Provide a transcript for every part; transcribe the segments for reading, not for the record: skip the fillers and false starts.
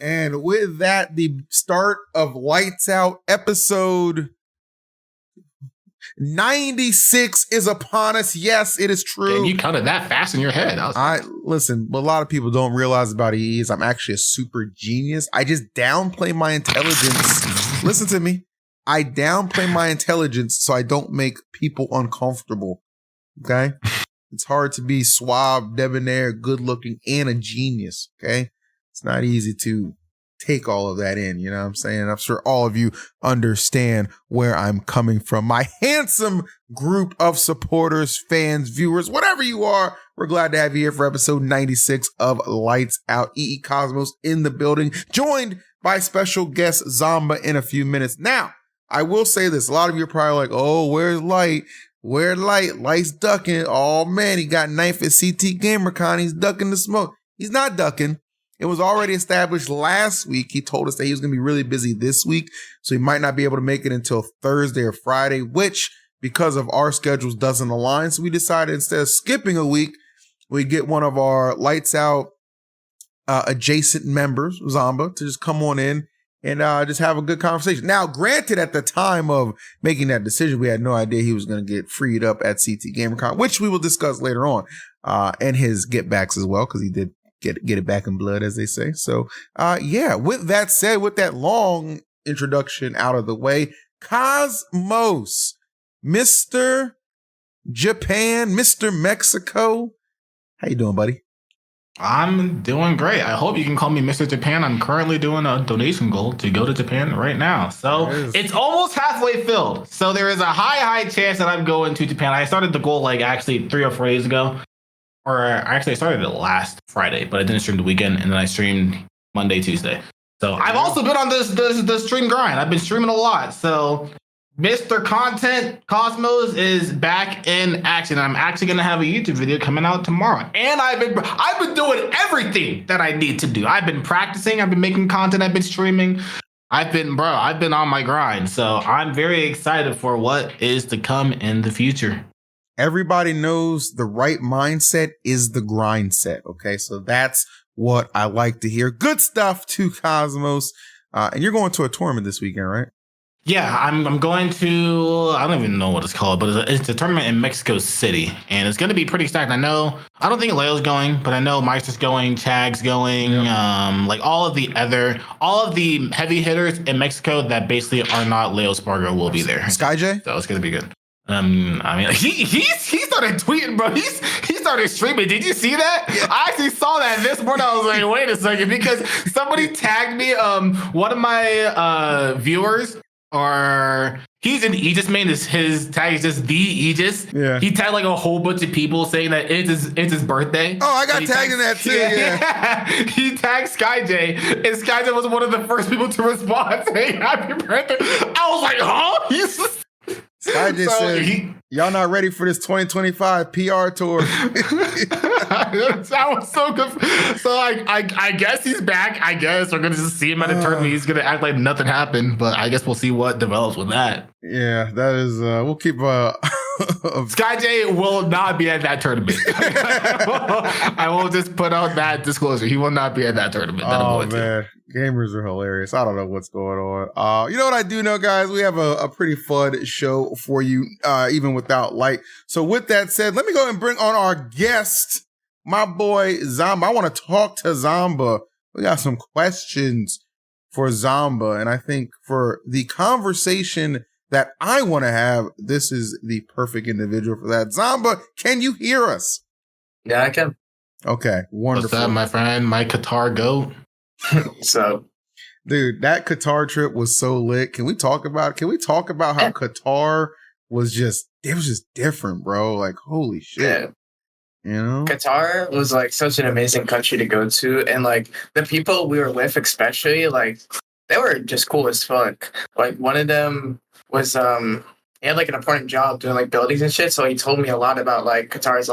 And with that, the start of Lights Out episode 96 is upon us. Yes, it is true. And you counted that fast in your head. Listen, what a lot of people don't realize about EE is I'm actually a super genius. I just downplay my intelligence. Listen to me. I downplay my intelligence so I don't make people uncomfortable. Okay? It's hard to be suave, debonair, good looking, and a genius. Okay? It's not easy to take all of that in. You know what I'm saying? I'm sure all of you understand where I'm coming from. My handsome group of supporters, fans, viewers, whatever you are, we're glad to have you here for episode 96 of Lights Out. EE Cosmos in the building, joined by special guest Zomba in a few minutes. Now, I will say this. A lot of you are probably like, oh, where's Light? Where's Light? Light's ducking. Oh, man, he got knife at CT GamerCon. He's ducking the smoke. He's not ducking. It was already established last week. He told us that he was going to be really busy this week, so he might not be able to make it until Thursday or Friday, which, because of our schedules, doesn't align. So we decided instead of skipping a week, we get one of our Lights Out adjacent members, Zomba, to just come on in and just have a good conversation. Now, granted, at the time of making that decision, we had no idea he was going to get freed up at CT GamerCon, which we will discuss later on, and his get backs as well, because he did get it back in blood, as they say. So, yeah, with that said, with that long introduction out of the way, Cosmos, Mr. Japan, Mr. Mexico, how you doing, buddy? I'm doing great. I hope you can call me Mr. Japan. I'm currently doing a donation goal to go to Japan right now. So it's almost halfway filled. So there is a high chance that I'm going to Japan. I started the goal actually 3 or 4 days ago. Or actually I started it last Friday, but I didn't stream the weekend, and then I streamed Monday, Tuesday. So I've also been on this stream grind. I've been streaming a lot. So Mr. Content Cosmos is back in action. I'm actually gonna have a YouTube video coming out tomorrow. And I've been doing everything that I need to do. I've been practicing, I've been making content, I've been streaming. I've been on my grind. So I'm very excited for what is to come in the future. Everybody knows the right mindset is the grind set. Okay, so that's what I like to hear. Good stuff to Cosmos. And you're going to a tournament this weekend, right? Yeah, I'm going to, I don't even know what it's called, but it's a tournament in Mexico City, and it's going to be pretty stacked. I don't think Leo's going, but I know Meister's going, Chag's going, all of the heavy hitters in Mexico that basically are not Leo Spargo will be there. SkyJ? So it's going to be good. He started tweeting, bro. He started streaming. Did you see that? Yeah. I actually saw that this morning. I was like, wait a second, because somebody tagged me. One of my viewers, or he's an Aegis main. His tag is just the Aegis. Yeah. He tagged a whole bunch of people saying that it's his birthday. Oh, I got tagged in that too. Yeah. He tagged SkyJ, and SkyJ was one of the first people to respond saying happy birthday. I was like, huh? SkyJ said, y'all not ready for this 2025 PR tour. That was so good. So I guess he's back. I guess we're going to just see him at a tournament. He's going to act like nothing happened, but I guess we'll see what develops with that. Yeah, that is, we'll keep SkyJ will not be at that tournament. I will just put out that disclosure. He will not be at that tournament. Oh, man. Gamers are hilarious. I don't know what's going on. You know what I do know, guys? We have a pretty fun show for you, even without Light. So with that said, let me go ahead and bring on our guest, my boy Zomba. I want to talk to Zomba. We got some questions for Zomba, and I think for the conversation that I want to have, this is the perfect individual for that. Zomba, can you hear us? Yeah, I can. Okay, wonderful. What's up, my friend? My Qatar goat. So, dude, that Qatar trip was so lit. Can we talk about how Qatar was just different, bro? Like, holy shit. Yeah. You know? Qatar was such an amazing country to go to, and the people we were with, especially, they were just cool as fuck. One of them was he had an important job doing buildings and shit, so he told me a lot about Qatar's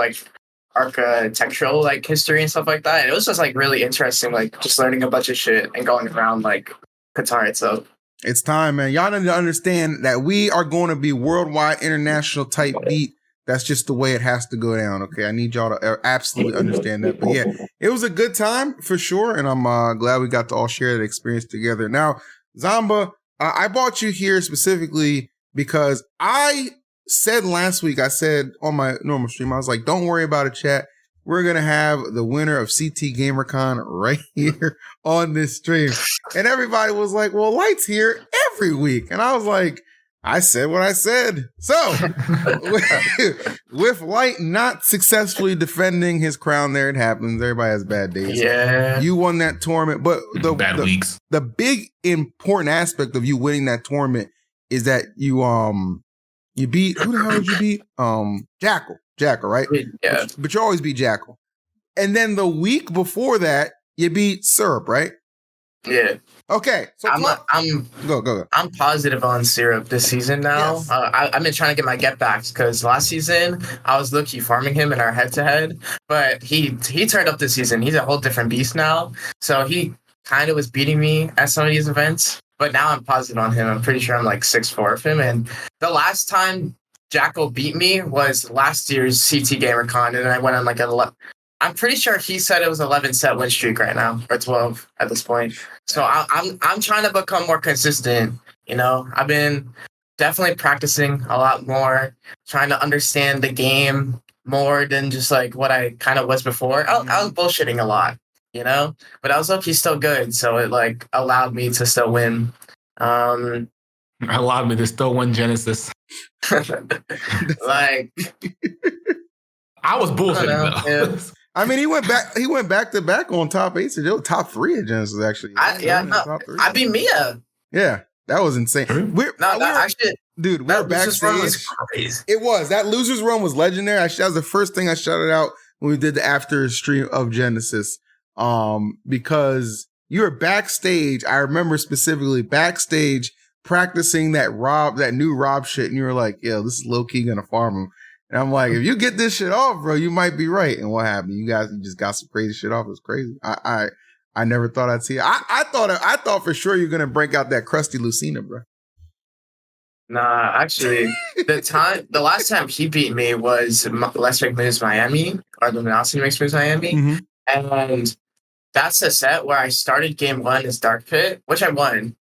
architectural history and stuff like that. And it was just really interesting, just learning a bunch of shit and going around Qatar itself. It's time, man. Y'all need to understand that we are going to be worldwide international type beat That's just the way it has to go down. Okay, I need y'all to absolutely understand that. But yeah, it was a good time for sure, and I'm glad we got to all share that experience together. Now, Zomba, I brought you here specifically because I said last week, I said on my normal stream, I was like, don't worry about it, chat. We're going to have the winner of CT GamerCon right here on this stream. And everybody was like, well, Light's here every week. And I was like, I said what I said. So with Light not successfully defending his crown there, it happens. Everybody has bad days. Yeah. You won that tournament, but bad weeks. The big important aspect of you winning that tournament is that you beat, who the hell did you beat? Jackal, right? Yeah. But you always beat Jackal. And then the week before that, you beat Syrup, right? Yeah. Okay. So go. I'm positive on Syrup this season now. Yes. I've been trying to get my get backs because last season I was low-key farming him in our head-to-head, but he turned up this season. He's a whole different beast now. So he kind of was beating me at some of these events, but now I'm positive on him. I'm pretty sure I'm like 6'4" of him. And the last time Jackal beat me was last year's CT GamerCon, and then I went on like I'm pretty sure he said it was 11 set win streak right now, or 12 at this point. So I'm trying to become more consistent. You know, I've been definitely practicing a lot more, trying to understand the game more than just like what I kind of was before. I was bullshitting a lot, you know, but I was lucky still good, so it like allowed me to still win. Allowed me to still win Genesis. Like I was bullshitting though. Yeah. I mean, he went back to back on top 8. So they were top 3 at Genesis actually. I beat Mia. Yeah, that was insane. We're backstage. Was crazy. It was. That losers run was legendary. That was the first thing I shouted out when we did the after stream of Genesis. Because you were backstage. I remember specifically backstage practicing that new Rob shit, and you were like, "Yo, this is low key gonna farm him." And I'm like, if you get this shit off, bro, you might be right. And what happened? You just got some crazy shit off. It was crazy. I never thought I'd see it. I thought for sure you're gonna break out that crusty Lucina, bro. Nah, actually, the last time he beat me was Let's Make Moves Miami, or Luminosity Makes Moves Miami, and that's the set where I started game 1 as Dark Pit, which I won.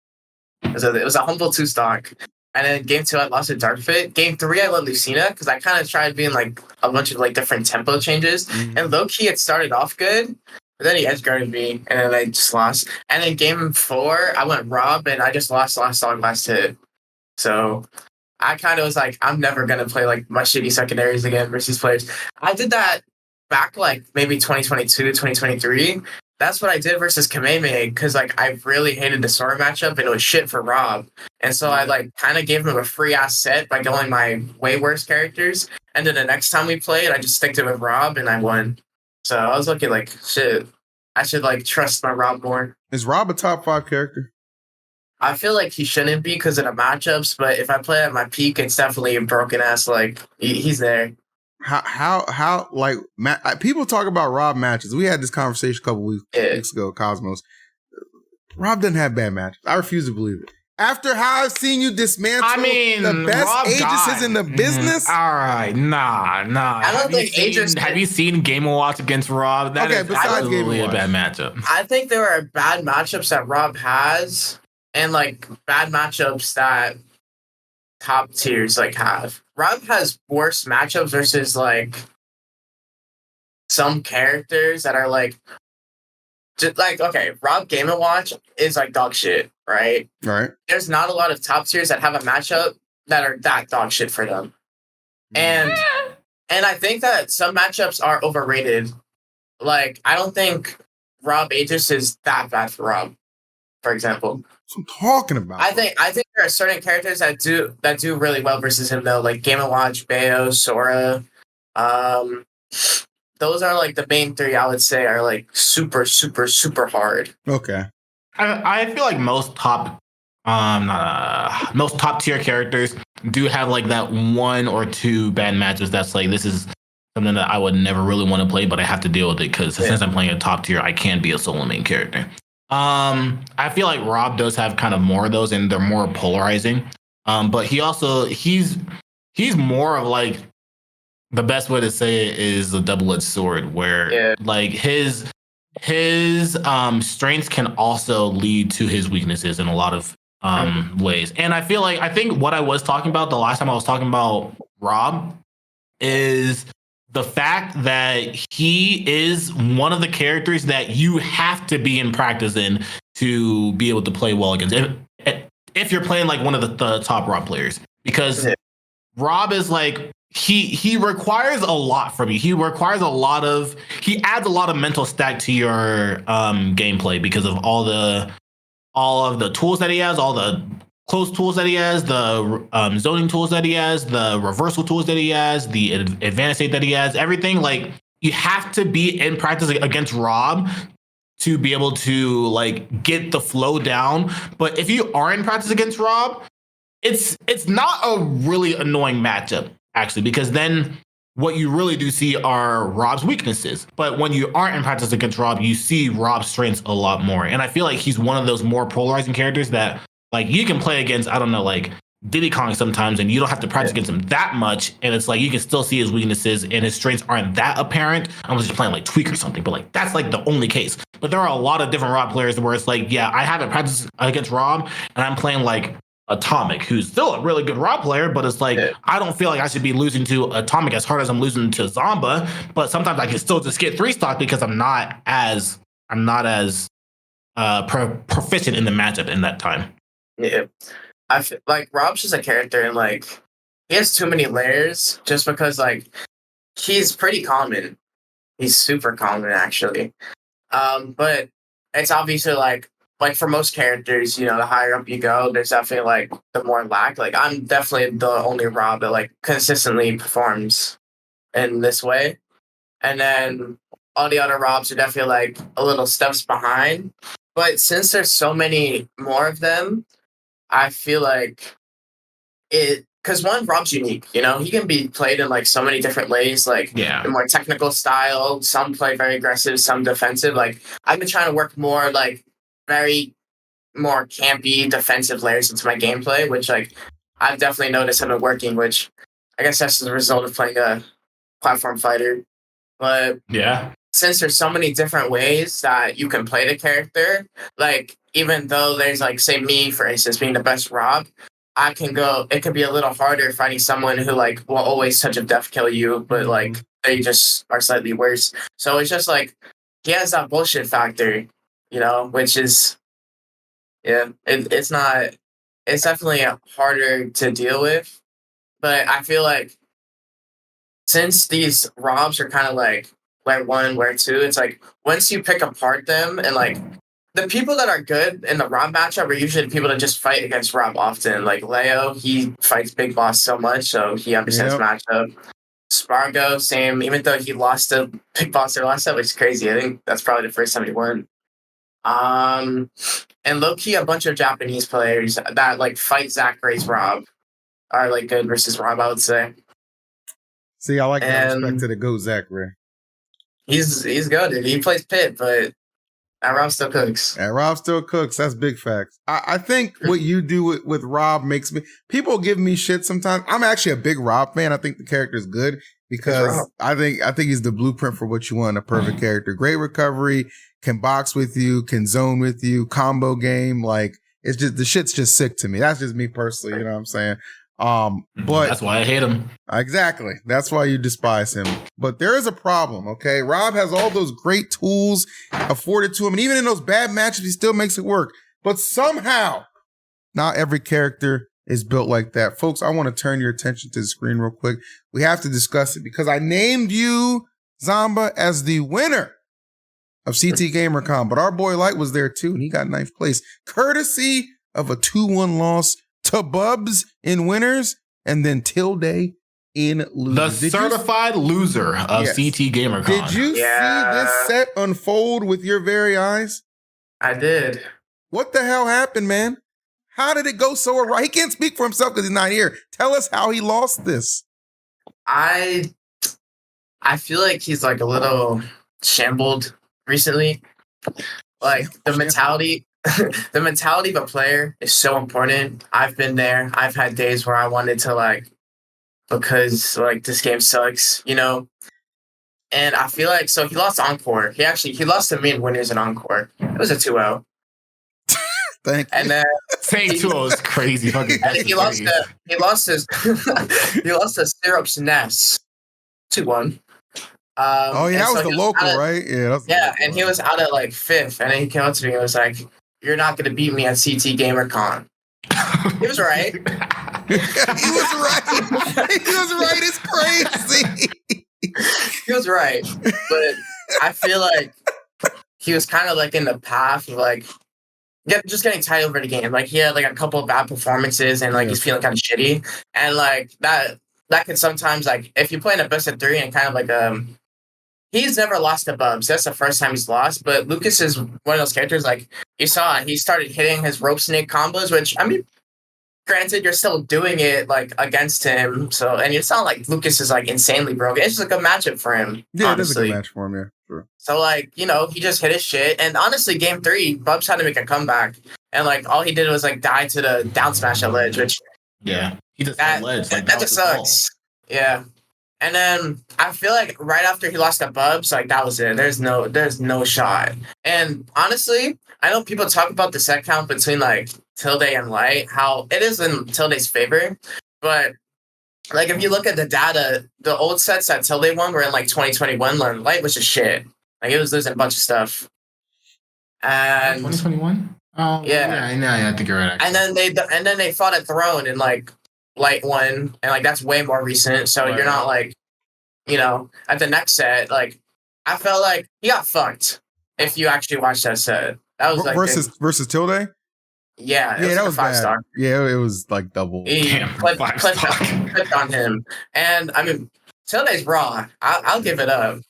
It was a humble 2 stock. And then game 2, I lost to Dark Pit. Game 3, I let Lucina because I kind of tried being like a bunch of like different tempo changes. And low key, it started off good, but then he edge guarded me, and then I just lost. And then game 4, I went Rob, and I just lost last hit. So I kind of was like, I'm never gonna play like my shitty secondaries again versus players. I did that back like maybe 2022, 2023. That's what I did versus Kameme because like I really hated the Sora matchup and it was shit for Rob. And so I like kind of gave him a free ass set by going my way worse characters. And then the next time we played, I just sticked it with Rob and I won. So I was looking like shit. I should like trust my Rob more. Is Rob a top 5 character? I feel like he shouldn't be because of the matchups, but if I play at my peak, it's definitely a broken ass. Like he's there. How like people talk about Rob matches. We had this conversation a couple weeks ago, Cosmos. Rob doesn't have bad matches. I refuse to believe it. After how I've seen you dismantle the best Rob Aegis in the business. All right, nah. I don't think Aegis. Have you seen Game & Watch against Rob? That is absolutely a bad matchup. I think there are bad matchups that Rob has, and like bad matchups that top tiers like have. Rob has worse matchups versus like some characters that are like just like okay, Rob Game & Watch is like dog shit, right? Right. There's not a lot of top tiers that have a matchup that are that dog shit for them. And I think that some matchups are overrated. Like I don't think Rob Aegis is that bad for Rob, for example. That's what I'm talking about. I think there are certain characters that do really well versus him though, like Game & Watch, Bayo, Sora. Those are like the main 3 I would say are like super, super, super hard. Okay. I feel like most top tier characters do have like that 1 or 2 bad matches that's like this is something that I would never really want to play, but I have to deal with it because since I'm playing a top tier, I can't be a solo main character. I feel like Rob does have kind of more of those, and they're more polarizing. But he's more of like the best way to say it is a double-edged sword, where like his strengths can also lead to his weaknesses in a lot of ways. And I think what I was talking about the last time I was talking about Rob is the fact that he is one of the characters that you have to be in practice in to be able to play well against. If you're playing like one of the top Rob players, because Rob is like he requires a lot from you. He adds a lot of mental stack to your gameplay because of all of the tools that he has, all the close tools that he has, the zoning tools that he has, the reversal tools that he has, the advanced state that he has, everything. Like, you have to be in practice against Rob to be able to like get the flow down. But if you are in practice against Rob, it's not a really annoying matchup, actually, because then what you really do see are Rob's weaknesses. But when you aren't in practice against Rob, you see Rob's strengths a lot more. And I feel like he's one of those more polarizing characters that like you can play against, I don't know, like Diddy Kong sometimes, and you don't have to practice against him that much. And it's like you can still see his weaknesses and his strengths aren't that apparent. I was just playing like Tweak or something, but like that's like the only case. But there are a lot of different Rob players where it's like, yeah, I haven't practiced against Rob and I'm playing like Atomic, who's still a really good Rob player, but it's like I don't feel like I should be losing to Atomic as hard as I'm losing to Zomba. But sometimes I can still just get 3-stock because I'm not as proficient in the matchup in that time. Yeah, I feel like Rob's just a character, and like he has too many layers. Just because like he's pretty common, he's super common actually. But it's obviously like for most characters, you know, the higher up you go, there's definitely like the more lack. Like I'm definitely the only Rob that like consistently performs in this way, and then all the other Robs are definitely like a little steps behind. But since there's so many more of them, I feel like because Rob's unique, you know, he can be played in like so many different ways, like the more technical style, some play very aggressive, some defensive. Like I've been trying to work more like very more campy defensive layers into my gameplay, which like I've definitely noticed have been working, which I guess that's the result of playing a platform fighter. But since there's so many different ways that you can play the character, like even though there's like, say me, for instance, being the best Rob, it could be a little harder fighting someone who like will always touch of death kill you, but like they just are slightly worse. So it's just like he has that bullshit factor, you know, which is it's definitely harder to deal with. But I feel like since these Robs are kind of like layer 1, layer 2, it's like once you pick apart them, and like the people that are good in the Rob matchup are usually the people that just fight against Rob often. Like Leo, he fights Big Boss so much, so he understands matchup. Spargo, same, even though he lost to Big Boss their last set, which is crazy. I think that's probably the first time he won. And low-key, a bunch of Japanese players that like fight Zach Gray's Rob are like good versus Rob, I would say. See, I like the respect to the GOAT Zach Ray. He's good. He plays Pit, but Rob still cooks. And Rob still cooks. That's big facts. I think what you do with Rob makes me... People give me shit sometimes. I'm actually a big Rob fan. I think the character is good because I think he's the blueprint for what you want in a perfect character. Great recovery, can box with you, can zone with you, combo game. Like, it's just... The shit's just sick to me. That's just me personally. You know what I'm saying? But that's why I hate him. Exactly. That's why you despise him. But there is a problem, okay? Rob has all those great tools afforded to him, and even in those bad matches, he still makes it work. But somehow, not every character is built like that. Folks, I want to turn your attention to the screen real quick. We have to discuss it because I named you, Zomba, as the winner of CT GamerCon, but our boy Light was there too, and he got 9th place, courtesy of a 2-1 loss to Bubs in winners, and then Tilde in losers. The certified loser of CT GamerCon. Did you see this set unfold with your very eyes? I did. What the hell happened, man? How did it go so awry? He can't speak for himself because he's not here. Tell us how he lost this. I feel like he's like a little shambled recently. Like the mentality the mentality of a player is so important. I've been there. I've had days where I wanted to like because like this game sucks, you know. And I feel like so he lost Encore. He lost to me in winners and Encore. It was a 2-0. Thank you. And then Saying 2-0 is crazy. Fucking I think he lost his he lost to Syrup's Nest 2-1. Oh yeah, that was so the local, right? Yeah, and he was out at like 5th, and then he came up to me and was like, "You're not gonna beat me at CT GamerCon." He was right. He was right. He was right. It's crazy. He was right, but I feel like he was kind of like in the path of like just getting tied over the game. Like he had like a couple of bad performances, and like he's feeling kind of shitty, and like that could sometimes like if you play in a best of 3 and kind of like he's never lost to Bubs. That's the first time he's lost. But Lucas is one of those characters, like, you saw, he started hitting his rope snake combos, which, I mean, granted, you're still doing it, like, against him. So, and it's not like Lucas is, like, insanely broken. It's just a good matchup for him, yeah, honestly. It is a good match for him, yeah, sure. So, like, you know, he just hit his shit. And honestly, game 3, Bubs had to make a comeback. And, like, all he did was, like, die to the down smash at ledge, which... Yeah, he just had ledge. Like, that just sucks. Yeah. And then I feel like right after he lost to Bubs, like that was it. There's no shot. And honestly, I know people talk about the set count between like Tilde and Light, how it is in Tilde's favor. But like if you look at the data, the old sets that Tilde won were in like 2021, and Light was just shit. Like it was losing a bunch of stuff. And 2021? Oh yeah, I think you're right. Actually. And then they fought at Throne and like Light won, and like that's way more recent. So you're not like, you know, at the next set, like I felt like he got fucked. If you actually watch that set, that was like versus Tilde. Yeah, that was 5 star. Yeah, it was like double. He clipped on him, and I mean Tilde's raw. I'll give it up.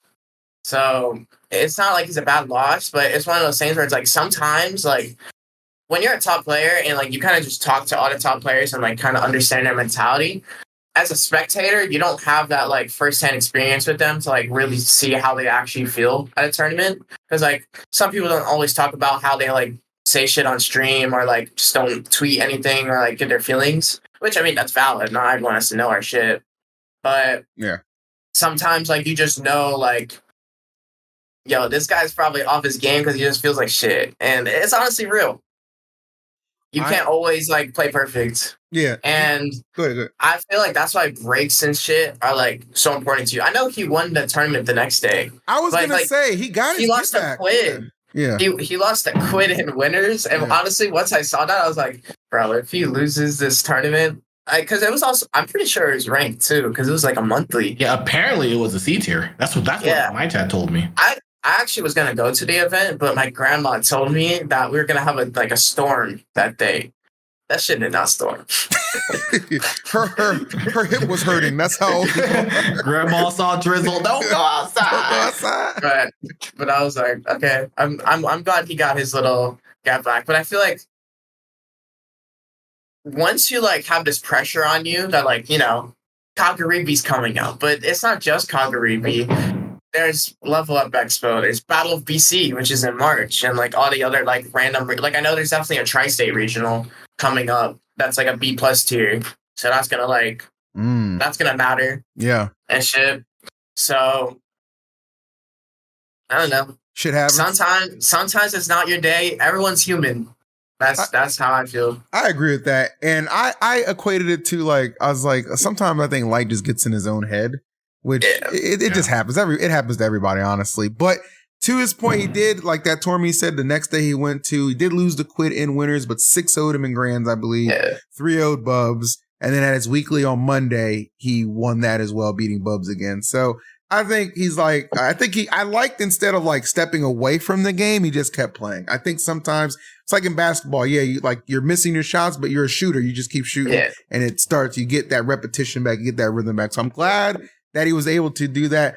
So it's not like he's a bad loss, but it's one of those things where it's like sometimes like. When you're a top player and like you kind of just talk to all the top players and like kind of understand their mentality, as a spectator, you don't have that like firsthand experience with them to like really see how they actually feel at a tournament. Because like some people don't always talk about how they like say shit on stream or like just don't tweet anything or like get their feelings. Which I mean that's valid. Not everyone has to know our shit, but yeah, sometimes like you just know like, yo, this guy's probably off his game because he just feels like shit, and it's honestly real. You can't always like play perfect. Yeah. And good. I feel like that's why breaks and shit are like so important to you. I know he won the tournament the next day. I was gonna say he lost a quid. Yeah. He lost a quid in winners. And honestly, once I saw that, I was like, bro, if he loses this tournament, because it was also, I'm pretty sure it was ranked too, because it was like a monthly. Yeah, apparently it was a C tier. That's what my chat told me. I actually was gonna go to the event, but my grandma told me that we were gonna have a storm that day. That shit did not storm. her hip was hurting. That's how old grandma saw drizzle. Don't go outside. But I was like, okay, I'm glad he got his little gap back. But I feel like once you like have this pressure on you that like, you know, Kagaribi's coming out, but it's not just Kagaribi. There's Level Up Expo. There's Battle of BC, which is in March, and like all the other like random. Like I know there's definitely a tri-state regional coming up. That's like a B+ tier. So that's gonna like that's gonna matter. Yeah. And shit. So I don't know. Shit happens. Sometimes it's not your day. Everyone's human. That's how I feel. I agree with that, and I equated it to like I was like sometimes I think Light just gets in his own head. Which it just happens. It happens to everybody, honestly. But to his point, he did, like that tournament he said the next day he did lose the quid in winners, but 6-0'd him in grands, I believe. 3-0'd Bubs. And then at his weekly on Monday, he won that as well, beating Bubs again. So I think I liked instead of like stepping away from the game, he just kept playing. I think sometimes it's like in basketball. Yeah, you're missing your shots, but you're a shooter. You just keep shooting and you get that repetition back, you get that rhythm back. So I'm glad that he was able to do that.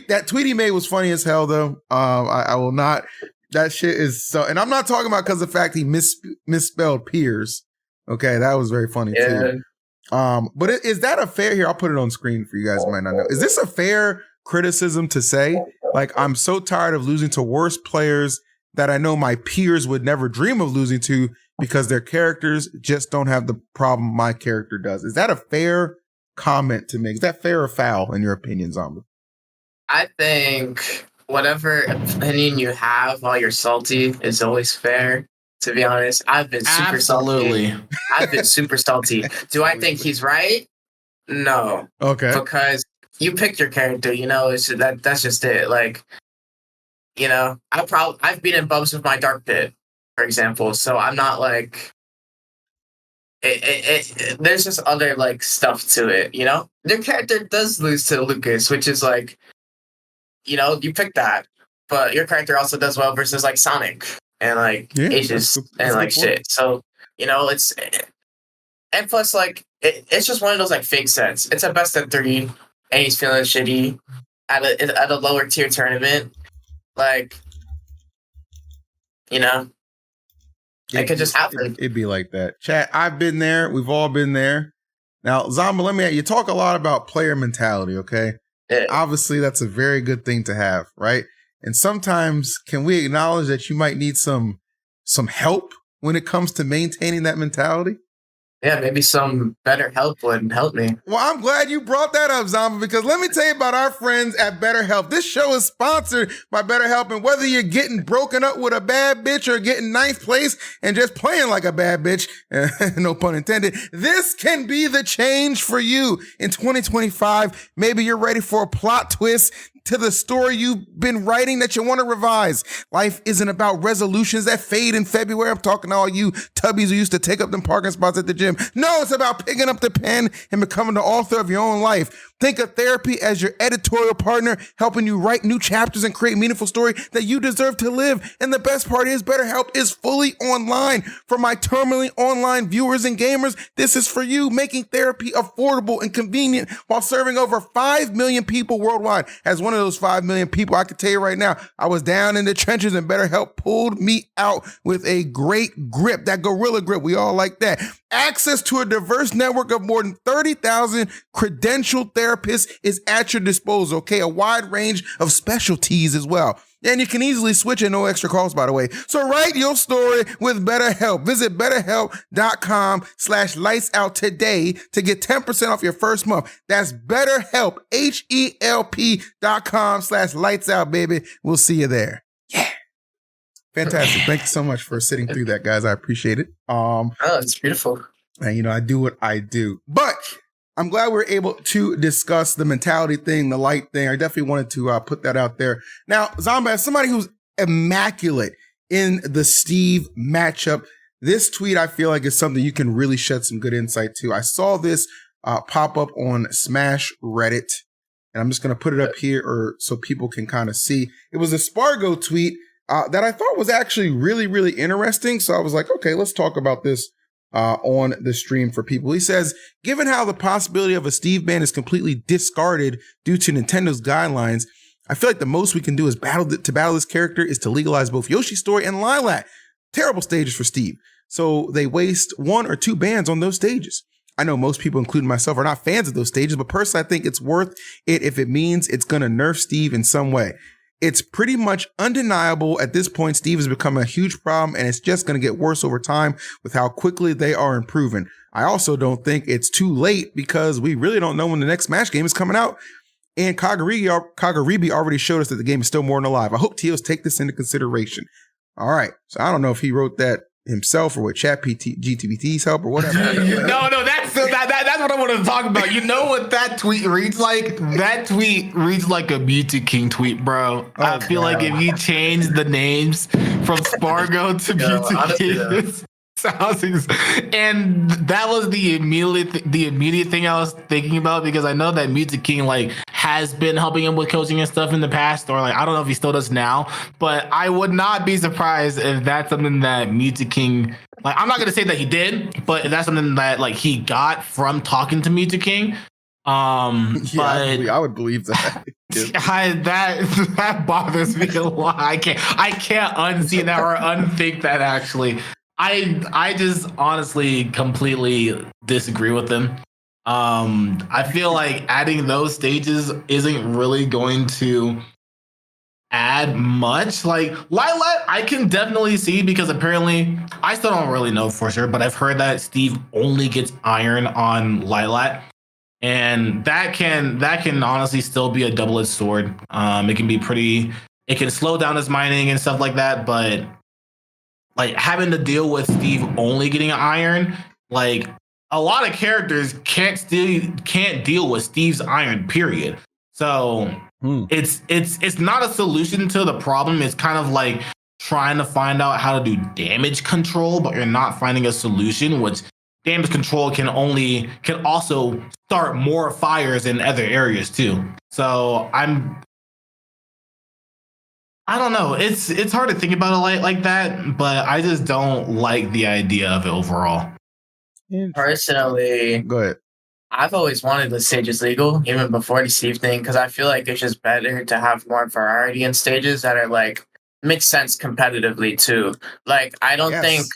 That tweet he made was funny as hell, though. I will not. That shit is so. And I'm not talking about because of the fact he misspelled Piers. Okay, that was very funny too. But is that a fair? Here, I'll put it on screen for you guys who might not know. Is this a fair criticism to say? Like, I'm so tired of losing to worse players that I know my peers would never dream of losing to because their characters just don't have the problem my character does. Is that a fair comment to make. Is that fair or foul in your opinion, Zomba? I think whatever opinion you have while you're salty is always fair. To be honest, I've been super salty. I've been super salty. Do I think he's right? No. Okay. Because you picked your character, that's just it. Like, I've been in bubs with my dark pit, for example. So I'm not like there's just other like stuff to it, Their character does lose to Lucas, which is like, you pick that, but your character also does well versus like Sonic and like Aegis and like shit. So, it's and plus like it's just one of those like fake sets. It's a best of 3 and he's feeling shitty at a lower tier tournament. Like, it could just happen. It'd be like that. Chat, I've been there. We've all been there. Now, Zomba, you talk a lot about player mentality, okay? Yeah. Obviously, that's a very good thing to have, right? And sometimes, can we acknowledge that you might need some help when it comes to maintaining that mentality? Yeah, maybe some BetterHelp would help me. Well, I'm glad you brought that up, Zomba, because let me tell you about our friends at BetterHelp. This show is sponsored by BetterHelp, and whether you're getting broken up with a bad bitch or getting ninth place and just playing like a bad bitch, no pun intended, this can be the change for you in 2025. Maybe you're ready for a plot twist to the story you've been writing that you want to revise. Life isn't about resolutions that fade in February. I'm talking to all you tubbies who used to take up them parking spots at the gym. No, it's about picking up the pen and becoming the author of your own life. Think of therapy as your editorial partner, helping you write new chapters and create meaningful story that you deserve to live. And the best part is BetterHelp is fully online. For my terminally online viewers and gamers, this is for you, making therapy affordable and convenient while serving over 5 million people worldwide. As one of those 5 million people, I can tell you right now, I was down in the trenches and BetterHelp pulled me out with a great grip, that gorilla grip. We all like that. Access to a diverse network of more than 30,000 credentialed therapists is at your disposal, okay? A wide range of specialties as well. And you can easily switch at no extra cost, by the way. So write your story with BetterHelp. Visit BetterHelp.com/lightsout today to get 10% off your first month. That's BetterHelp, HELP.com/lightsout, baby. We'll see you there. Yeah. Fantastic. Thank you so much for sitting through that, guys. I appreciate it. Oh, it's beautiful. And, I do what I do. But I'm glad we're able to discuss the mentality thing, the light thing. I definitely wanted to put that out there. Now, Zomba, as somebody who's immaculate in the Steve matchup, this tweet I feel like is something you can really shed some good insight to. I saw this pop up on Smash Reddit, and I'm just going to put it up here so people can kind of see. It was a Spargo tweet that I thought was actually really, really interesting. So I was like, okay, let's talk about this on the stream for people. He says, given how the possibility of a Steve ban is completely discarded due to Nintendo's guidelines, I feel like the most we can do is battle this character is to legalize both Yoshi's Story and Lilac. Terrible stages for Steve. So they waste 1 or 2 bans on those stages. I know most people, including myself, are not fans of those stages, but personally, I think it's worth it if it means it's going to nerf Steve in some way. It's pretty much undeniable at this point. Steve has become a huge problem, and it's just going to get worse over time with how quickly they are improving. I also don't think it's too late because we really don't know when the next Smash game is coming out. And Kagaribi already showed us that the game is still more than alive. I hope TOs take this into consideration. All right. So I don't know if he wrote that himself or with GTPT's help or whatever. No, that's what I wanted to talk about. You know what that tweet reads like? That tweet reads like a Beauty King tweet, bro. I feel like if you change the names from Spargo to Beauty King, and that was the immediate thing I was thinking about, because I know that Music King has been helping him with coaching and stuff in the past, or I don't know if he still does now, but I would not be surprised if that's something that Music King, I'm not gonna say that he did, but if that's something that he got from talking to Music King. But I would believe that. that bothers me a lot. I can't unsee that or unthink that actually. I just honestly completely disagree with them. I feel like adding those stages isn't really going to add much. Lilac, I can definitely see, because apparently, I still don't really know for sure, but I've heard that Steve only gets iron on Lilac. And that can honestly still be a double-edged sword. It can slow down his mining and stuff like that, but like having to deal with Steve only getting an iron, like a lot of characters can't deal with Steve's iron, period. So it's not a solution to the problem. It's kind of like trying to find out how to do damage control, but you're not finding a solution, which damage control can also start more fires in other areas too. So I don't know. It's hard to think about it like that, but I just don't like the idea of it overall. Personally, go ahead. I've always wanted the stages legal, even before the Steve thing, because I feel like it's just better to have more variety in stages that are like make sense competitively too. Like I don't think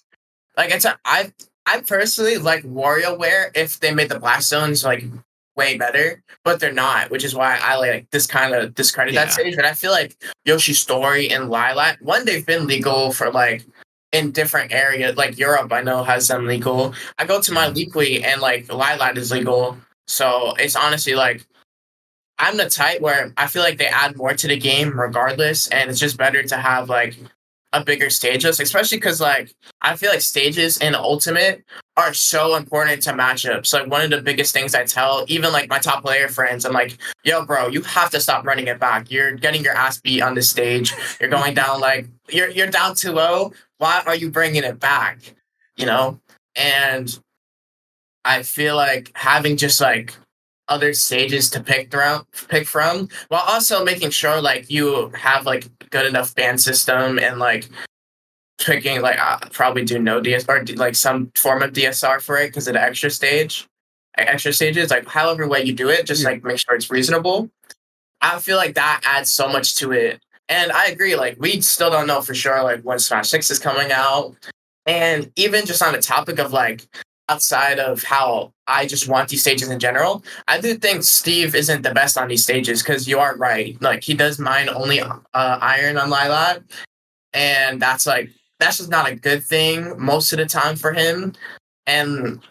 like I personally like WarioWare if they made the Black Zones like way better, but they're not, which is why I like this kind of discredit that stage. But I feel like Yoshi's Story and Lilac, they've been legal for like in different areas, like Europe, I know has them legal. I go to my Leakley and like Lilac is legal. So it's honestly like I'm the type where I feel like they add more to the game regardless, and it's just better to have like a bigger stage list, especially because like I feel like stages in Ultimate are so important to matchups. Like one of the biggest things I tell even like my top player friends, I'm like, yo, bro, you have to stop running it back. You're getting your ass beat on the stage. You're going down like you're down 2-0. Why are you bringing it back? You know, and I feel like having just like other stages to pick from, while also making sure like you have like good enough ban system and like picking like probably do no DSR or like some form of DSR for it because of the extra stages, like however way you do it, just like make sure it's reasonable. I feel like that adds so much to it. And I agree, like we still don't know for sure like when Smash 6 is coming out. And even just on the topic of like outside of how I just want these stages in general, I do think Steve isn't the best on these stages because you are right. Like he does mine only iron on Lilac, and that's just not a good thing most of the time for him. And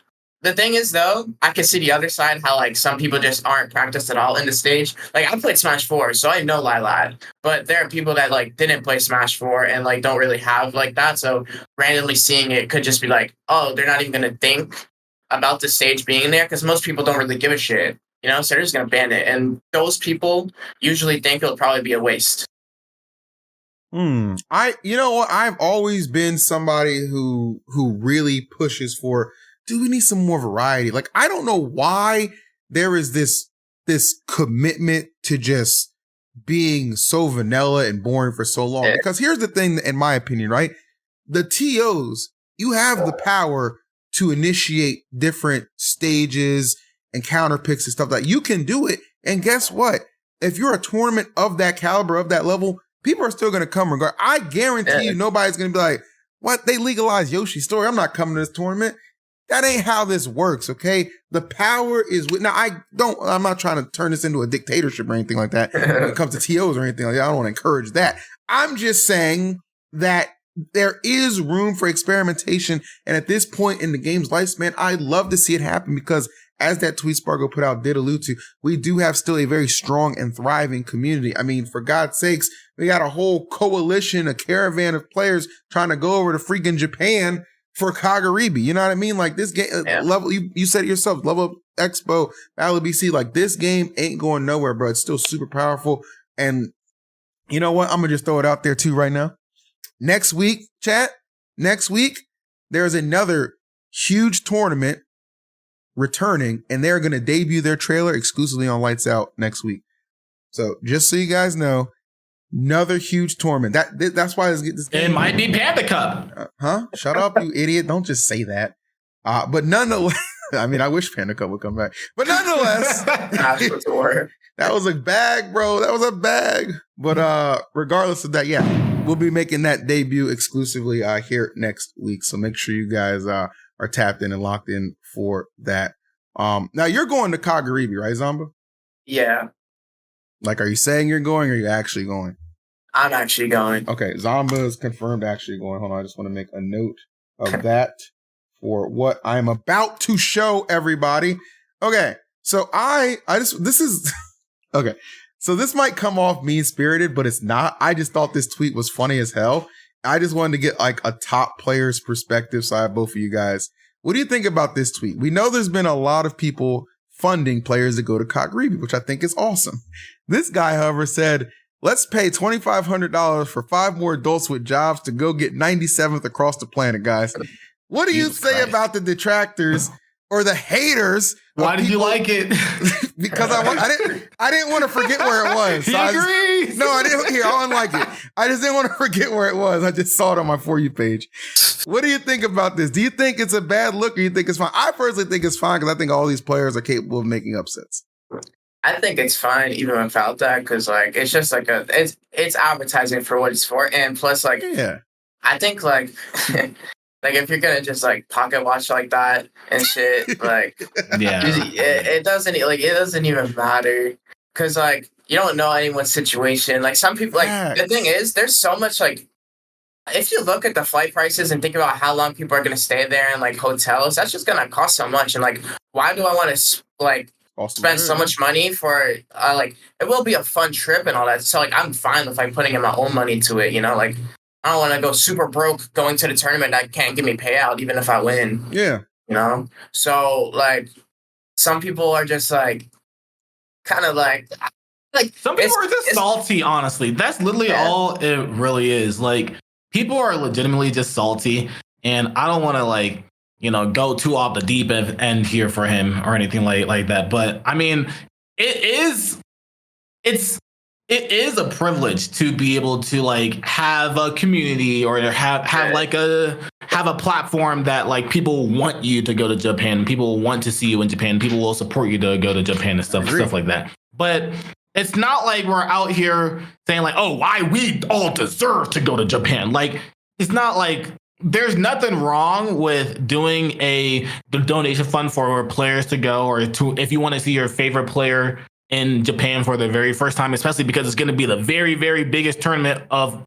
the thing is, though, I can see the other side, how like some people just aren't practiced at all in the stage. Like I played Smash 4, so I know Lilac, but there are people that like didn't play Smash 4 and like don't really have like that. So randomly seeing it could just be like, oh, they're not even gonna think about the stage being there because most people don't really give a shit, you know. So they're just gonna ban it, and those people usually think it'll probably be a waste. You know what? I've always been somebody who really pushes for, do we need some more variety? Like, I don't know why there is this commitment to just being so vanilla and boring for so long. Because here's the thing, in my opinion, right? The TOs, you have the power to initiate different stages and counter picks and stuff like that. You can do it. And guess what? If you're a tournament of that caliber, of that level, people are still going to come regardless. I guarantee you nobody's going to be like, what? They legalized Yoshi's Story. I'm not coming to this tournament. That ain't how this works, okay? The power is with, now I'm not trying to turn this into a dictatorship or anything like that when it comes to TOs or anything like that. I don't want to encourage that. I'm just saying that there is room for experimentation. And at this point in the game's lifespan, I'd love to see it happen because as that tweet Spargo put out did allude to, we do have still a very strong and thriving community. I mean, for God's sakes, we got a whole coalition, a caravan of players trying to go over to freaking Japan for Kagaribi. You know what I mean? Like this game level, you said it yourself, Level Up Expo, Battle BC, like this game ain't going nowhere, bro. It's still super powerful. And you know what? I'm gonna just throw it out there too right now. Next week, chat, there's another huge tournament returning, and they're gonna debut their trailer exclusively on Lights Out next week. So just so you guys know, another huge tournament. That's why this game. It might be Panda Cup. Shut up, you idiot! Don't just say that. But nonetheless, I mean, I wish Panda Cup would come back. But nonetheless, that was a bag, bro. That was a bag. But regardless of that, yeah, we'll be making that debut exclusively here next week. So make sure you guys are tapped in and locked in for that. Now you're going to Kagaribi, right, Zomba? Yeah. Like, are you saying you're going or are you actually going? I'm actually going. Okay, Zomba is confirmed actually going. Hold on, I just want to make a note of that for what I'm about to show everybody. Okay, So this is okay. So this might come off mean-spirited, but it's not. I just thought this tweet was funny as hell. I just wanted to get like a top player's perspective. So I have both of you guys. What do you think about this tweet? We know there's been a lot of people funding players to go to Kagaribi, which I think is awesome. This guy, however, said, let's pay $2,500 for 5 more adults with jobs to go get 97th across the planet, guys. What do you say about the detractors or the haters? Why did you like it? Because I didn't want to forget where it was. He agrees. I didn't. Here, I unlike it. I just didn't want to forget where it was. I just saw it on my For You page. What do you think about this? Do you think it's a bad look or you think it's fine? I personally think it's fine because I think all these players are capable of making upsets. I think it's fine even without that because like it's just like it's advertising for what it's for, and plus like I think like like if you're gonna just like pocket watch like that and shit, like it doesn't even matter because like you don't know anyone's situation. Like some people, like the thing is, there's so much like if you look at the flight prices and think about how long people are gonna stay there and like hotels, that's just gonna cost so much. And like, why do I want to like spend so much money for like it will be a fun trip and all that. So like I'm fine with like putting in my own money to it, you know, like I don't want to go super broke going to the tournament that can't give me payout even if I win. Yeah. You know? So like some people are just like kind of like some people are just salty, honestly. That's literally all it really is. Like people are legitimately just salty, and I don't want to like, you know, go too off the deep end here for him or anything like that. But I mean, it is a privilege to be able to like have a community or have a platform that like people want you to go to Japan. People want to see you in Japan. People will support you to go to Japan and stuff like that. But it's not like we're out here saying like, oh, why we all deserve to go to Japan. Like, it's not like there's nothing wrong with doing a donation fund for players to go or to if you want to see your favorite player in Japan for the very first time, especially because it's going to be the very, very biggest tournament of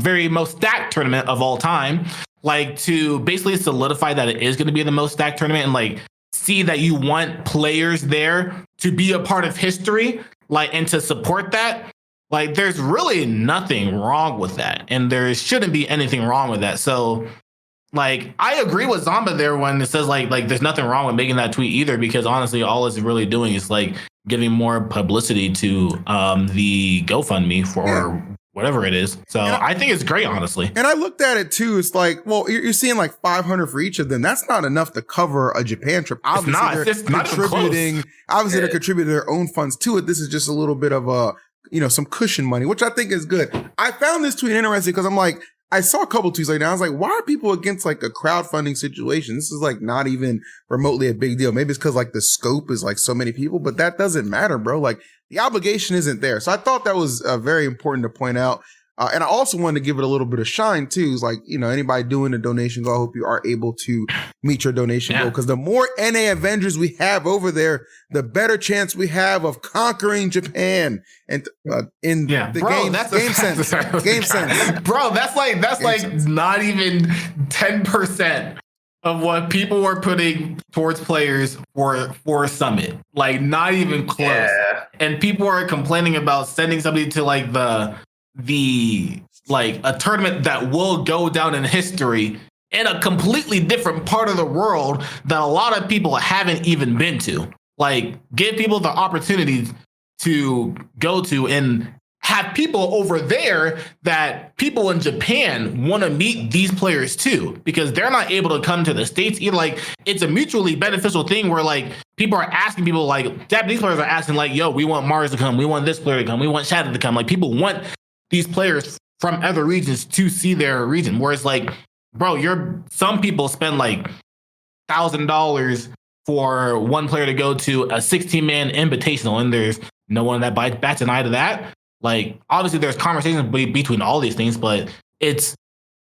very most stacked tournament of all time. Like to basically solidify that it is going to be the most stacked tournament and like see that you want players there to be a part of history, like and to support that. Like there's really nothing wrong with that, and there shouldn't be anything wrong with that. So like I agree with Zomba there when it says like there's nothing wrong with making that tweet either, because honestly all it's really doing is like giving more publicity to the GoFundMe for whatever it is. So I think it's great, honestly. And I looked at it too. It's like, well, you're seeing like 500 for each of them. That's not enough to cover a Japan trip. Obviously, it's not contributing. Obviously, they're contributing their own funds to it. This is just a little bit of a, you know, some cushion money, which I think is good. I found this tweet interesting because I'm like, I saw a couple tweets like that. I was like, why are people against like a crowdfunding situation? This is like not even remotely a big deal. Maybe it's because like the scope is like so many people, but that doesn't matter, bro. Like the obligation isn't there. So I thought that was very important to point out. And I also wanted to give it a little bit of shine too. It's like, you know, anybody doing a donation goal, I hope you are able to meet your donation goal. Because the more NA Avengers we have over there, the better chance we have of conquering Japan. And in the game sense. Bro, that's like not even 10% of what people were putting towards players for Summit. Like not even close. Yeah. And people are complaining about sending somebody to like the like a tournament that will go down in history in a completely different part of the world that a lot of people haven't even been to. Like give people the opportunity to go to and have people over there that people in Japan want to meet these players too, because they're not able to come to the States either. Like it's a mutually beneficial thing where like people are asking people, like Japanese players are asking like, yo, we want Mars to come. We want this player to come. We want Shadow to come. Like people want these players from other regions to see their region. Whereas like, bro, some people spend like $1,000 for one player to go to a 16-man invitational, and there's no one that bats an eye to that. Like, obviously there's conversations between all these things, but it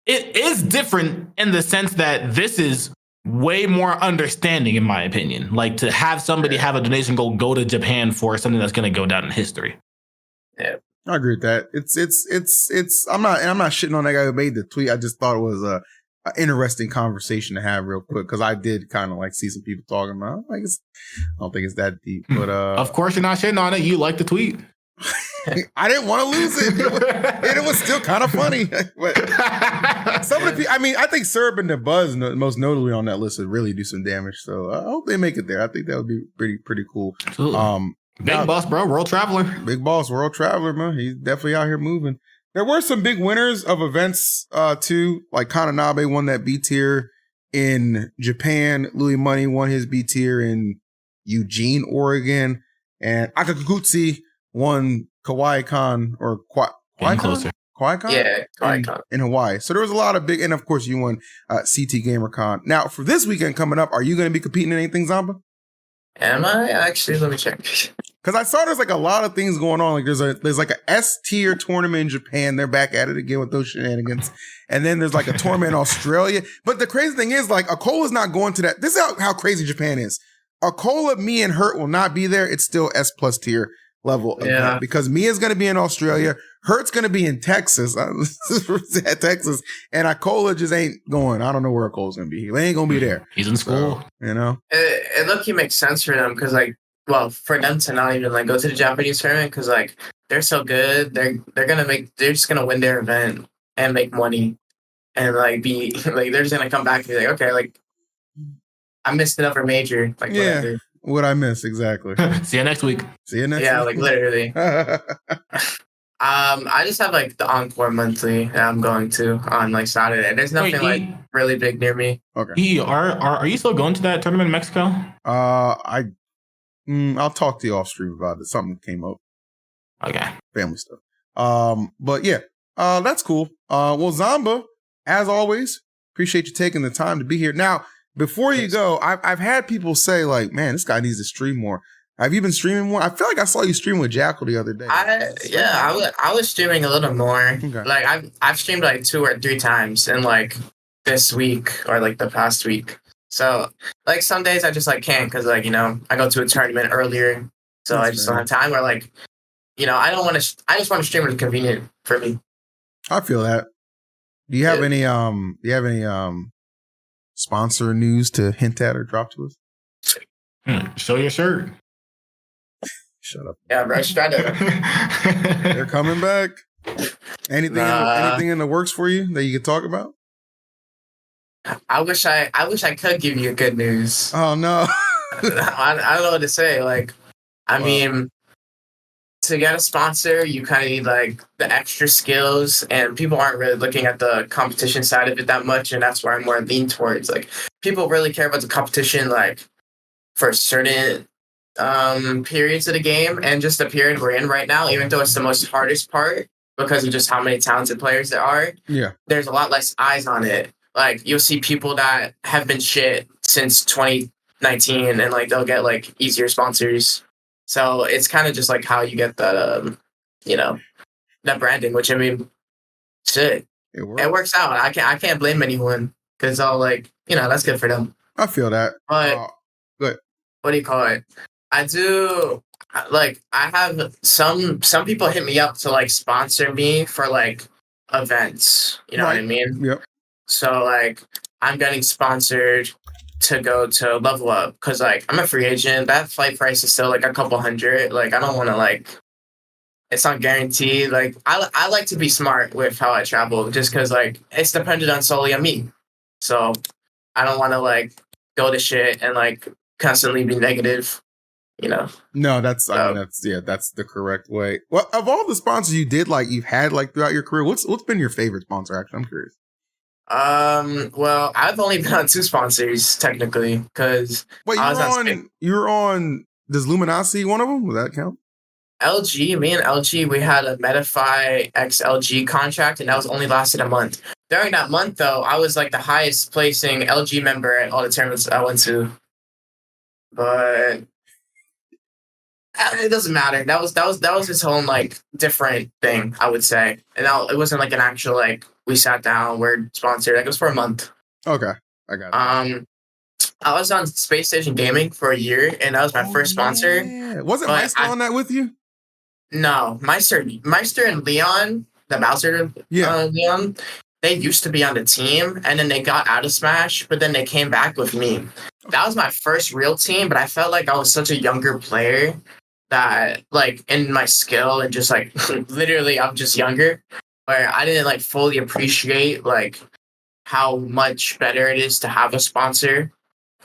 is different in the sense that this is way more understanding, in my opinion. Like to have somebody have a donation goal go to Japan for something that's going to go down in history. Yeah. I agree with that. It's I'm not shitting on that guy who made the tweet. I just thought it was interesting conversation to have real quick because I did kind of like see some people talking about. I don't think it's that deep, but of course you're not shitting on it. You like the tweet. I didn't want to lose it. It was still kind of funny. But some of the people, I mean, I think Serb and the Buzz, most notably on that list, would really do some damage. So I hope they make it there. I think that would be pretty cool. Absolutely. Big boss, bro. World traveler. Big boss, world traveler, man. He's definitely out here moving. There were some big winners of events, too. Like Kananabe won that B tier in Japan. Louis Money won his B tier in Eugene, Oregon. And Akakutsi won Kawaii-Con or Kawaii-Con? Kawaii-Con? Yeah, Kawaii-Con. In Hawaii. So there was a lot of big, and of course you won CT GamerCon. Now, for this weekend coming up, are you going to be competing in anything, Zomba? Am I? Actually, let me check. Because I saw there's like a lot of things going on. Like there's like a S tier tournament in Japan. They're back at it again with those shenanigans. And then there's like a tournament in Australia. But the crazy thing is, like, Akola's not going to that. This is how crazy Japan is. Akola, me, and Hurt will not be there. It's still S plus tier level event because Mia's going to be in Australia. Hurt's going to be in Texas. Texas. And Akola just ain't going. I don't know where Akola's going to be. He ain't going to be there. He's in school. So, you know? It look, makes sense for them because, like, well, for them to not even, like, go to the Japanese tournament because, like, they're so good. They're just going to win their event and make money and, like, be, like, they're just going to come back and be like, okay, like, I missed another major. Like, whatever. What I miss, exactly. See you next week. See you next week. Yeah, like, literally. I just have, like, the Encore monthly that I'm going to on, like, Saturday. There's nothing, like, really big near me. Okay. Are you still going to that tournament in Mexico? I'll talk to you off stream about it. Something came up. Okay. Family stuff. But yeah, that's cool. Well, Zomba, as always, appreciate you taking the time to be here. Now, before you go, I've had people say like, man, this guy needs to stream more. Have you been streaming more? I feel like I saw you stream with Jackal the other day. I was streaming a little more. Okay. Like I've streamed like 2 or 3 times in like this week or like the past week. So like some days I just like can't because like, you know, I go to a tournament earlier, so I just don't have time. Or like, you know, I just want to stream when it's convenient for me. I feel that. Do you have any sponsor news to hint at or drop to us? Show your shirt. Shut up. Yeah, bro. They're coming back. Anything in the works for you that you could talk about? I wish I could give you good news. Oh no. I don't know what to say. Like, I mean, to get a sponsor, you kind of need like the extra skills, and people aren't really looking at the competition side of it that much, and that's where I'm more lean towards. Like, people really care about the competition, like for certain periods of the game, and just the period we're in right now. Even though it's the most hardest part because of just how many talented players there are. Yeah, there's a lot less eyes on it. Like, you'll see people that have been shit since 2019, and like they'll get like easier sponsors. So it's kind of just like how you get that, you know, that branding. Which I mean, shit, it works out. I can't blame anyone because I'll like, you know, that's good for them. I feel that. But good. What do you call it? I do like I have some people hit me up to like sponsor me for like events. You know what I mean? Yep. So, like, I'm getting sponsored to go to Level Up because, like, I'm a free agent. That flight price is still, like, a couple $100. Like, I don't want to, like, it's not guaranteed. Like, I like to be smart with how I travel just because, like, it's dependent on solely on me. So, I don't want to, like, go to shit and, like, constantly be negative, you know? No, that's the correct way. Well, of all the sponsors you've had, like, throughout your career, what's been your favorite sponsor, actually? I'm curious. Well, I've only been on 2 sponsors technically because you're on. Does Luminosity one of them? Will that count? LG, me and LG, we had a Medify X LG contract, and that was only lasted a month. During that month, though, I was like the highest placing LG member at all the tournaments I went to. But it doesn't matter. That was its own like different thing, I would say, and it wasn't like an actual like. We sat down, we're sponsored. Like, it was for a month. Okay. I got it. I was on Space Station Gaming for a year, and that was my first sponsor. Yeah. Wasn't Meister on that with you? No. Meister and Leon, the Bowser Leon, they used to be on the team, and then they got out of Smash, but then they came back with me. That was my first real team, but I felt like I was such a younger player that, like, in my skill and just, like, literally I'm just younger, where I didn't, like, fully appreciate, like, how much better it is to have a sponsor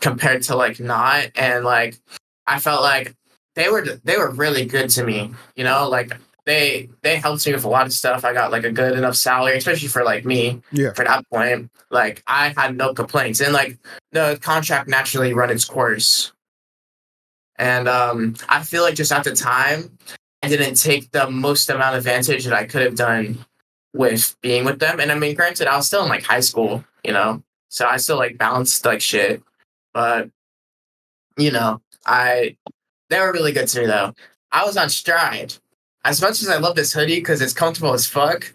compared to, like, not. And, like, I felt like they were really good to me, you know, like, they helped me with a lot of stuff. I got, like, a good enough salary, especially for, like, me. Yeah. For that point, like, I had no complaints, and, like, the contract naturally run its course. And I feel like just at the time, I didn't take the most amount of advantage that I could have done with being with them. And I mean, granted, I was still in, like, high school, you know, so I still, like, balanced, like, shit. But, you know, they were really good to me, though. I was on Stride. As much as I love this hoodie because it's comfortable as fuck,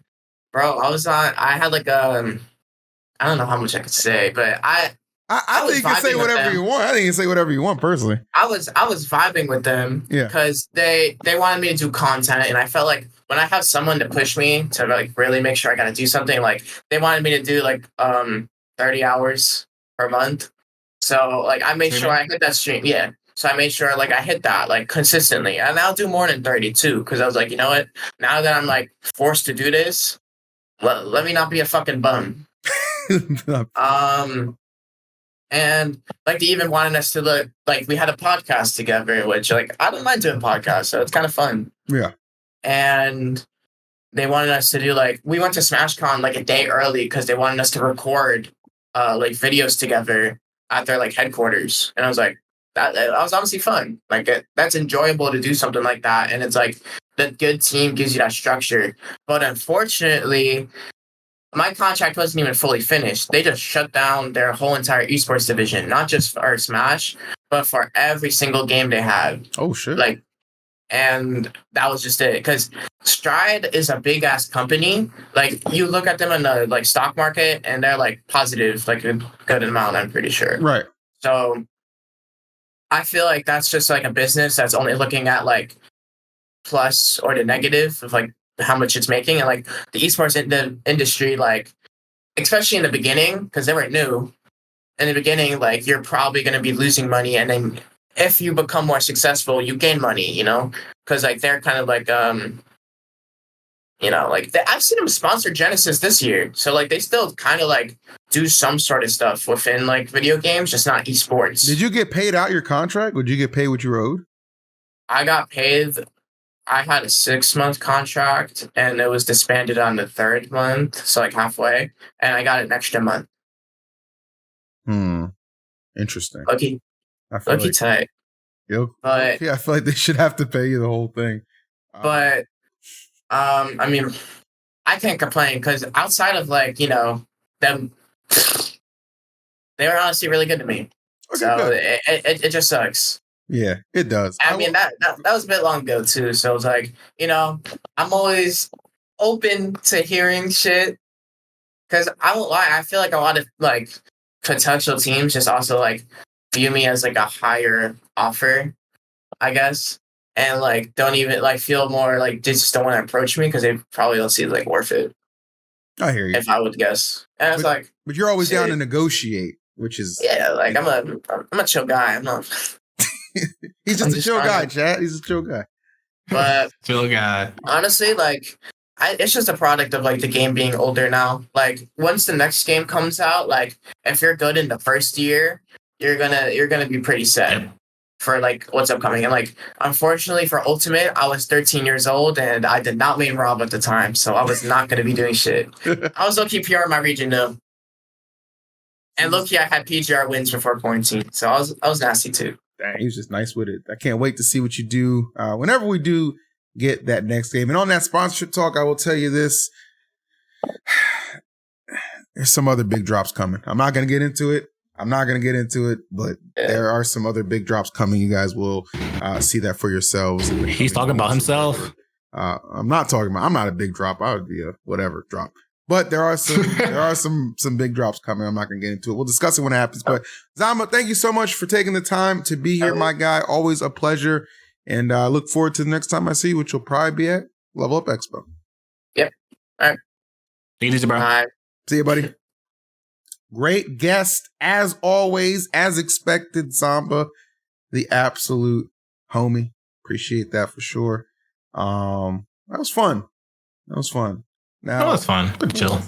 bro, I had, like, I don't know how much I could say, but I think you can say whatever you want. I think you can say whatever you want personally. I was vibing with them because they wanted me to do content, and I felt like when I have someone to push me to, like, really make sure I gotta do something, like, they wanted me to do, like, 30 hours per month. So, like, I made sure I hit that stream. Yeah. So I made sure, like, I hit that, like, consistently, and I'll do more than 30 too, because I was like, you know what? Now that I'm, like, forced to do this, let me not be a fucking bum. And, like, they even wanted us to look, like, we had a podcast together, which, like, I don't mind doing podcasts, so it's kind of fun. Yeah. And they wanted us to do, like, we went to SmashCon, like, a day early because they wanted us to record, like, videos together at their, like, headquarters. And I was like, that was honestly fun. Like, that's enjoyable to do something like that. And it's like, the good team gives you that structure. But unfortunately, my contract wasn't even fully finished. They just shut down their whole entire esports division, not just for Smash, but for every single game they had. Oh, shit. Like, and that was just it. Because Stride is a big ass company. Like, you look at them in the, like, stock market, and they're, like, positive, like, a good amount, I'm pretty sure. Right. So I feel like that's just, like, a business that's only looking at, like, plus or the negative of, like, how much it's making. And, like, the esports industry, like, especially in the beginning, because they were new, in the beginning, like, you're probably going to be losing money, and then if you become more successful, you gain money, you know, because, like, they're kind of like, you know, like, I've seen them sponsor Genesis this year, so, like, they still kind of, like, do some sort of stuff within, like, video games, just not esports. Did you get paid out your contract? Would you get paid what you owed? I got paid. I had a 6-month contract, and it was disbanded on the 3rd month, so, like, halfway, and I got an extra month. Interesting. Lucky tight. Yep. But yeah, I feel like they should have to pay you the whole thing. But I mean, I can't complain because outside of, like, you know, them, they were honestly really good to me. Okay, so it just sucks. Yeah, it does. I mean, that was a bit long ago too. So it's like, you know, I'm always open to hearing shit because I won't lie. I feel like a lot of, like, potential teams just also, like, view me as, like, a higher offer, I guess. And, like, don't even, like, feel more like they just don't want to approach me because they probably don't see it, like, worth it. I hear you. If I would guess. And it's like, but you're always down to negotiate, which is like, I'm a chill guy. I'm not. He's just a chill guy, Chad. He's a chill guy. But chill guy. Honestly, like, it's just a product of, like, the game being older now. Like, once the next game comes out, like, if you're good in the first year, you're gonna be pretty set for, like, what's upcoming. And, like, unfortunately for Ultimate, I was 13 years old and I did not main Rob at the time, so I was not gonna be doing shit. I was low-key PR in my region though. And low-key I had PGR wins before quarantine, so I was nasty too. Dang, he was just nice with it. I can't wait to see what you do whenever we do get that next game. And on that sponsorship talk, I will tell you this. There's some other big drops coming. I'm not going to get into it, but there are some other big drops coming. You guys will see that for yourselves. He's talking about himself. I'm not a big drop. I would be a whatever drop. But there are some big drops coming. I'm not going to get into it. We'll discuss it when it happens. But Zomba, thank you so much for taking the time to be here, my guy. Always a pleasure. And I look forward to the next time I see you, which will probably be at Level Up Expo. Yep. All right. Take it easy, bro. Bye. See you, buddy. Great guest, as always, as expected, Zomba, the absolute homie. Appreciate that for sure. That was fun. Now, That was fun. Pretty chill.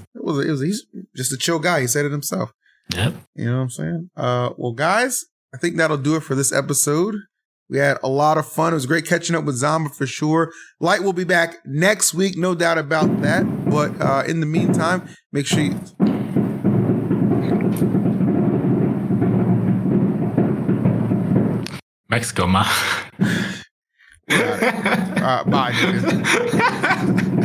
He's just a chill guy. He said it himself. Yep. You know what I'm saying? Well, guys, I think that'll do it for this episode. We had a lot of fun. It was great catching up with Zomba for sure. Light will be back next week, no doubt about that. But in the meantime, make sure you... Mexico, ma. Bye.